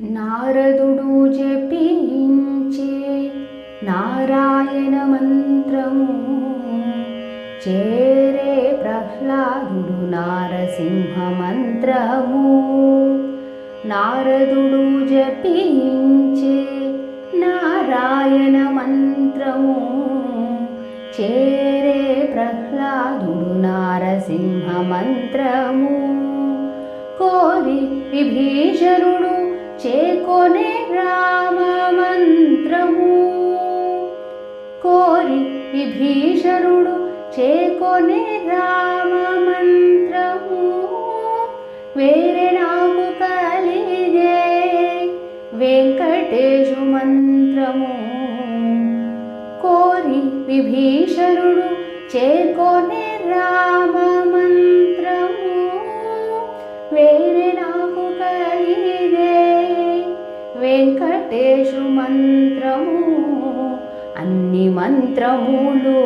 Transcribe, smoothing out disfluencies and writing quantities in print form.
నారదుడు జపించే నారాయణ మంత్రము చేరే ప్రహ్లాదుడు నారసింహ మంత్రము. నారదుడు జపించే నారాయణ మంత్రము చేరే ప్రహ్లాదుడు నారసింహ మంత్రము. కోరి విభీషణుడు చేకొనే రామ మంత్రము. కోరి విభీషణుడు చేకొనే రామ మంత్రము. వేరే నాకు కలిగే వెంకటేశు మంత్రము. కోరి విభీషణుడు చేకొనే రామ మంత్రము. వేరే నాకు కలిగే వెంకటేశు మంత్రము. అన్ని మంత్రములు